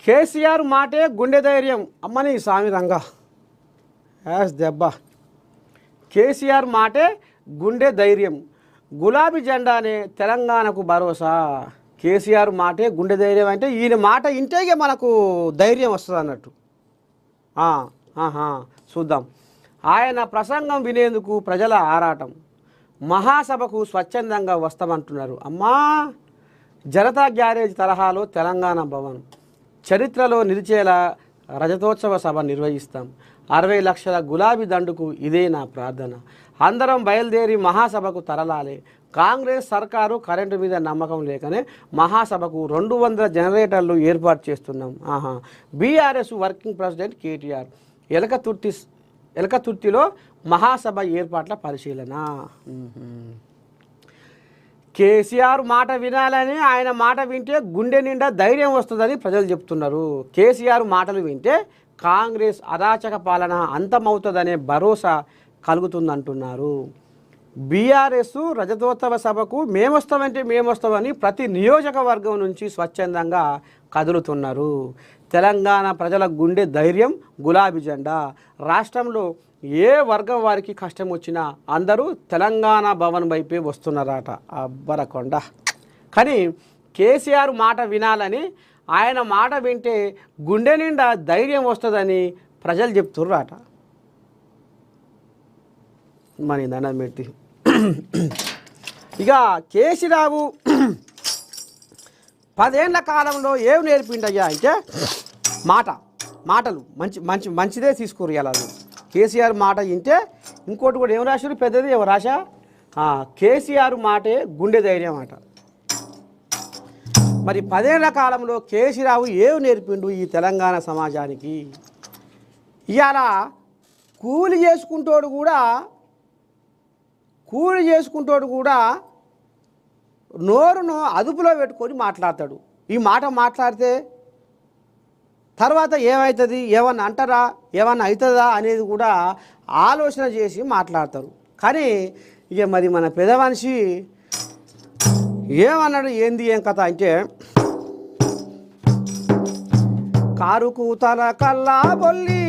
కేసీఆర్ మాటే గుండె ధైర్యం అమ్మని స్వామి రంగా యాస్ దెబ్బ. కేసీఆర్ మాటే గుండె ధైర్యం, గులాబీ జెండానే తెలంగాణకు భరోసా. కేసీఆర్ మాటే గుండె ధైర్యం అంటే ఈయన మాట ఇంటేగే మనకు ధైర్యం వస్తుంది అన్నట్టు. చూద్దాం. ఆయన ప్రసంగం వినేందుకు ప్రజల ఆరాటం, మహాసభకు స్వచ్ఛందంగా వస్తామంటున్నారు. అమ్మా, జనతా గ్యారేజ్ తరహాలో తెలంగాణ భవన్ చరిత్రలో నిలిచేలా రజతోత్సవ సభ నిర్వహిస్తాం. 60 లక్షల గులాబీ దండుకు ఇదే నా ప్రార్థన. అందరం బయలుదేరి మహాసభకు తరలాలి. కాంగ్రెస్ సర్కారు కరెంటు మీద నమ్మకం లేకనే మహాసభకు 200 జనరేటర్లు ఏర్పాటు చేస్తున్నాం. బీఆర్ఎస్ వర్కింగ్ ప్రెసిడెంట్ కేటీఆర్ ఎలకతుర్తిలో మహాసభ ఏర్పాట్ల పరిశీలన. కేసీఆర్ మాట వినాలని, ఆయన మాట వింటే గుండె నిండా ధైర్యం వస్తుందని ప్రజలు చెప్తున్నారు. కేసీఆర్ మాటలు వింటే కాంగ్రెస్ అరాచక పాలన అంతమవుతుందనే భరోసా కలుగుతుందంటున్నారు. బీఆర్ఎస్ రజతోత్సవ సభకు మేమొస్తామని ప్రతి నియోజకవర్గం నుంచి స్వచ్ఛందంగా కదులుతున్నారు. తెలంగాణ ప్రజల గుండె ధైర్యం గులాబీ జెండా. రాష్ట్రంలో ఏ వర్గం వారికి కష్టం వచ్చినా అందరూ తెలంగాణ భవన్ వైపే వస్తున్నారట. అబ్బరకొండ. కానీ కేసీఆర్ మాట వినాలని, ఆయన మాట వింటే గుండె నిండా ధైర్యం వస్తుందని ప్రజలు చెప్తుర్రట. మరి దండం పెట్టి ఇక కేసీరావు 10 ఏళ్ల కాలంలో ఏం నేర్పిండయ్యా అంటే మాటలు మంచిదే తీసుకురు. ఇలా కేసీఆర్ మాట వింటే ఇంకోటి కూడా ఏం రాశారు, పెద్దది ఏమో రాశా, కేసీఆర్ మాటే గుండె ధైర్యం అట. మరి 10 ఏళ్ల కాలంలో కేసీరావు ఏం నేర్పిండు ఈ తెలంగాణ సమాజానికి? ఇవాళ కూలి చేసుకుంటోడు కూడా నోరును అదుపులో పెట్టుకొని మాట్లాడతాడు. ఈ మాట మాట్లాడితే తర్వాత ఏమవుతుంది, ఏమన్నా అంటారా, ఏమన్నా అవుతుందా అనేది కూడా ఆలోచన చేసి మాట్లాడతారు. కానీ ఇక మరి మన పెద్ద మనిషి ఏమన్నాడు, ఏంది ఏం కథ అంటే, కారుకు తల కల్లా బొల్లి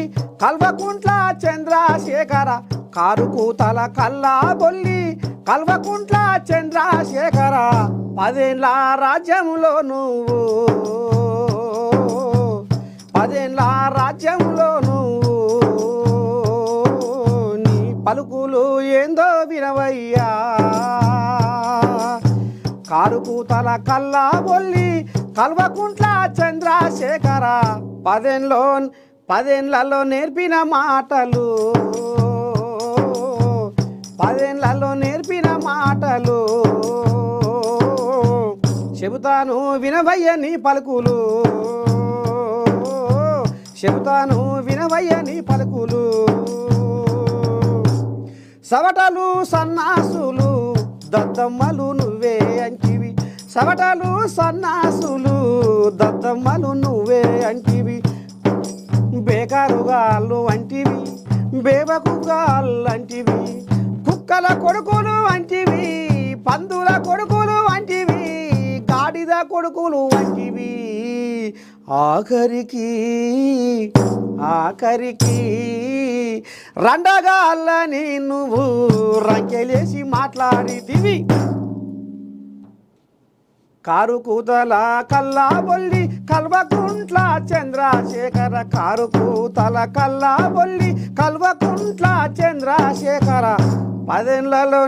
కల్వకుంట్ల చంద్రశేఖర, కారుకు తల కల్లా బొల్లి కల్వకుంట్ల చంద్రశేఖర, 10 ఏళ్ల రాజ్యంలో నువ్వు, 10 ఏళ్ల రాజ్యంలో నువ్వు, నీ పలుకులు ఏందో వినవయ్యా. కారుకు తల కల్లా బొల్లి కల్వకుంట్ల చంద్రశేఖర, 10 ఏళ్లలో నేర్పిన మాటలు, 10 ఏళ్లలో నేర్పిన మాటలు, చెబుతాను వినవయ్య నీ పలుకులు, చెబుతాను వినవయ్య నీ పలుకులు. సవటలు సన్నాసులు దద్దమ్మలు నువ్వే అంటివి, సవటలు సన్నాసులు దద్దమ్మలు నువ్వే అంటివి, బేకారుగాళ్ళు అంటివి, బేబకుగాళ్ళు అంటివి, కుక్కల కొడుకులు అంటివి, పందుల కొడుకులు అంటివి, గాడిద కొడుకులు వంటివి, ఆఖరికి రండగాళ్ళని నువ్వు రంకెలేసి మాట్లాడితివి. కారు కూతల కల్లా బొల్లి కల్వకుంట్ల చంద్రశేఖర, కారు కూతల కల్లా బొల్లి కల్వకుంట్ల చంద్రశేఖర, 10 ఏళ్లలో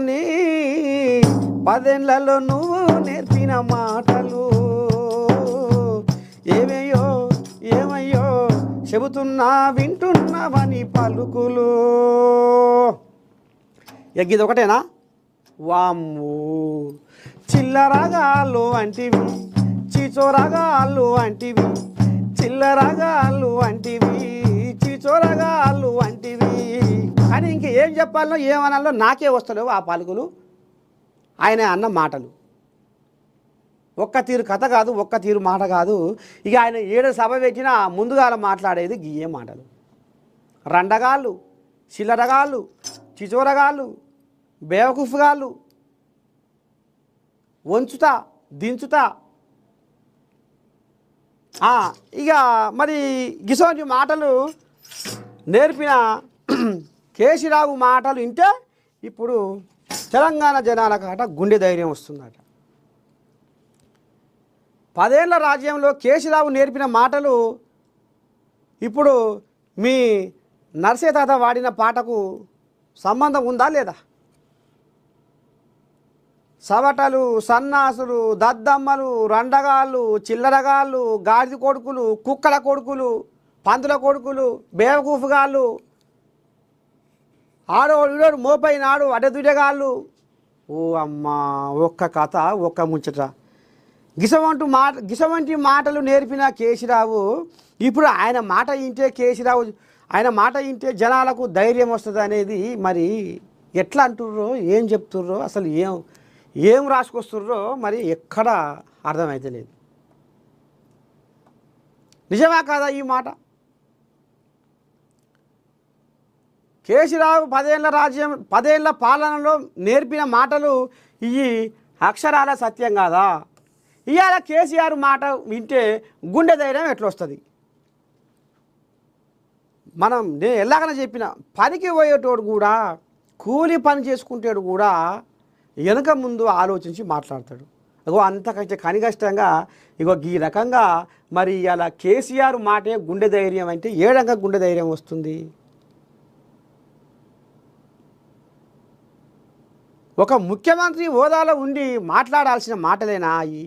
నువ్వు నేర్పిన మాటలు, ఏమయ్యో చెబుతున్నా వింటున్నావని పలుకులు. ఎగ్గిది ఒకటేనా? వామ్మో, చిల్లరగాళ్ళు అంటివి, చీచోరగాళ్ళు అంటివి, చిల్లరగాళ్ళు అంటివి, చీచోరగాళ్ళు అంటివి. కానీ ఇంక ఏం చెప్పాలో ఏమనాలో నాకే వస్తలేవు ఆ పలుకులు, ఆయన అన్న మాటలు. ఒక్క తీరు కథ కాదు, ఒక్క తీరు మాట కాదు. ఇక ఆయన 7 సభ పెట్టినా ముందుగా మాట్లాడేది గియ్యే మాటలు. రండగాళ్ళు, చిల్లరగాళ్ళు, చిచోరగాళ్ళు, బేవకుఫ్గాళ్ళు, వంచుతా దించుతా, ఇక మరి గిసోంటి మాటలు నేర్పిన కేసీరావు మాటలు వింటే ఇప్పుడు తెలంగాణ జనాలకట గుండె ధైర్యం వస్తుందట. 10 ఏళ్ల రాజ్యంలో కేసీరావు నేర్పిన మాటలు ఇప్పుడు మీ నర్సే తాత వాడిన పాటకు సంబంధం ఉందా లేదా? సవటలు, సన్నాసులు, దద్దమ్మలు, రండగాళ్ళు, చిల్లరగాళ్ళు, గాడిద కొడుకులు, కుక్కల కొడుకులు, పందుల కొడుకులు, బేవకూఫుగాళ్ళు, ఆడోడు ఈడోడు మోపైనాడు అడ్డదుడగాళ్ళు. ఓ అమ్మా, ఒక్క కథ ఒక్క ముచ్చట. గిసవంటి మాటలు నేర్పిన కేసీరావు ఇప్పుడు ఆయన మాట వింటే ఆయన మాట వింటే జనాలకు ధైర్యం వస్తుంది అనేది మరి ఎట్లా అంటుర్రో ఏం చెప్తుర్రో అసలు ఏం రాసుకొస్తుర్రో మరి ఎక్కడ అర్థమైతే లేదు. నిజమా కాదా ఈ మాట? కేసీరావు 10 ఏళ్ల పాలనలో నేర్పిన మాటలు ఇవి అక్షరాల సత్యం కాదా? ఇవాళ కేసీఆర్ మాట వింటే గుండె ధైర్యం ఎట్లా వస్తుంది? నేను ఎలాగైనా చెప్పిన పనికి పోయేటోడు కూడా, కూలి పని చేసుకుంటాడు కూడా వెనక ముందు ఆలోచించి మాట్లాడతాడు. అంతకంటే కనికష్టంగా ఈ రకంగా మరి ఇలా కేసీఆర్ మాటే గుండె ధైర్యం అంటే ఏ రకంగా గుండె ధైర్యం వస్తుంది? ఒక ముఖ్యమంత్రి హోదాలో ఉండి మాట్లాడాల్సిన మాటలేనా అవి?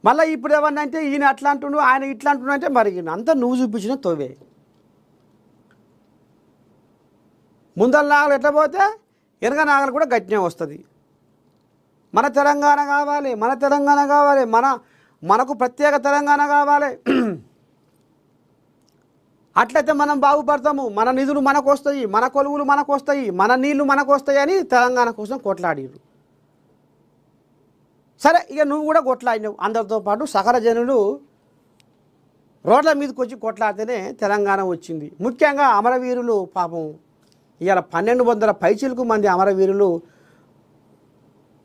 మళ్ళీ ఇప్పుడు ఏమన్నంటే ఈయన అట్లా అంటుండు, ఆయన ఇట్లా అంటుండు అంటే మరి అంతా నువ్వు చూపించిన తోవే. ముందల నాగలు ఎట్లా పోతే వెనక నాగలు కూడా గట్టినే వస్తుంది. మన తెలంగాణ కావాలి, మనకు ప్రత్యేక తెలంగాణ కావాలి. అట్లయితే మనం బాగుపడతాము, మన నిధులు మనకు వస్తాయి, మన కొలువులు మనకు వస్తాయి, మన నీళ్లు మనకు వస్తాయి అని తెలంగాణ కోసం కొట్లాడిరు. సరే, ఇక నువ్వు కూడా కొట్లాడినావు. అందరితో పాటు సకల జనులు రోడ్ల మీదకి వచ్చి కొట్లాడితేనే తెలంగాణ వచ్చింది. ముఖ్యంగా అమరవీరులు పాపం ఇవాళ 1200 పైచిలకు మంది అమరవీరులు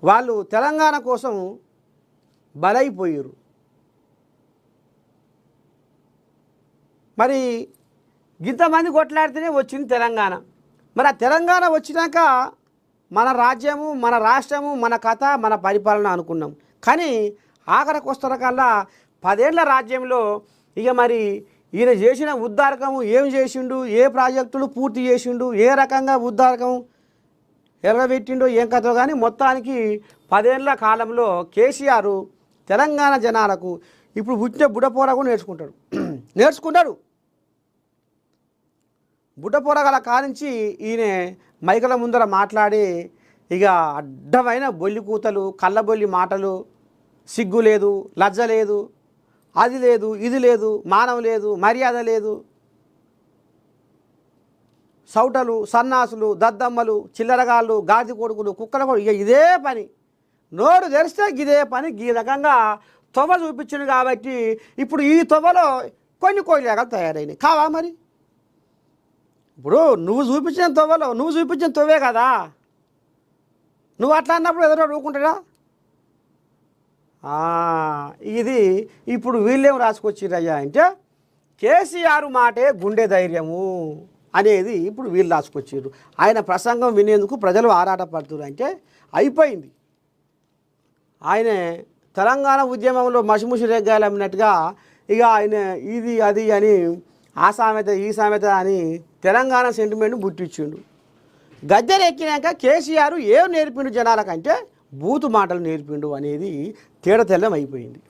వాళ్ళు తెలంగాణ కోసం బలైపోయారు. మరి ఇంతమంది కొట్లాడితేనే వచ్చింది తెలంగాణ. మరి ఆ తెలంగాణ వచ్చినాక మన రాజ్యము, మన రాష్ట్రము, మన కథ, మన పరిపాలన అనుకున్నాం. కానీ ఆఖరికి వస్తున్నకల్లా 10 ఏళ్ల రాజ్యంలో ఇక మరి ఈయన చేసిన ఉద్ధారకము ఏం చేసిండు, ఏ ప్రాజెక్టులు పూర్తి చేసిండు, ఏ రకంగా ఉద్ధారకం ఎరగబెట్టిండో ఏం కథో కానీ మొత్తానికి 10 ఏళ్ల కాలంలో కేసీఆర్ తెలంగాణ జనాలకు ఇప్పుడు పుట్టిన బుడ్డపోరగా నేర్చుకుంటాడు. బుడ్డపోరగల కానించి ఈయన మైకల ముందర మాట్లాడి ఇక అడ్డమైన బొల్లి కూతలు, కళ్ళబొల్లి మాటలు, సిగ్గు లేదు, లజ్జ లేదు, అది లేదు, ఇది లేదు, మానవం లేదు, మర్యాద లేదు, సౌటలు, సన్నాసులు, దద్దమ్మలు, చిల్లరగాళ్ళు, గాది కొడుకులు, కుక్కల కొడుకు, ఇక ఇదే పని. నోరు తెరిస్తే ఇదే పని. ఈ రకంగా తొవ్వ చూపించింది కాబట్టి ఇప్పుడు ఈ తొవ్వలో కొన్ని కోయిలాగా తయారైనాయి కావా? మరి ఇప్పుడు నువ్వు చూపించిన తొవ్వే కదా. నువ్వు అట్లా అన్నప్పుడు ఎదురు ఊరుకుంటాడా? ఇది ఇప్పుడు వీళ్ళేం రాసుకొచ్చిరయ్యా అంటే కేసీఆర్ మాటే గుండె ధైర్యము అనేది ఇప్పుడు వీళ్ళు రాసుకొచ్చారు. ఆయన ప్రసంగం వినేందుకు ప్రజలు ఆరాటపడుతున్నారు అంటే అయిపోయింది. ఆయన తెలంగాణ ఉద్యమంలో మసిముసి రేగ్గాయలు అమ్మినట్టుగా ఇక ఆయన ఇది అది అని ఆ సామెత ఈ సామెత అని తెలంగాణ సెంటిమెంట్ బుట్టించిండు. గద్దెరెక్కినాక కేసీఆర్ ఏం నేర్పిండు జనాలకంటే బూతు మాటలు నేర్పిండు అనేది తేడతెల్లం అయిపోయింది.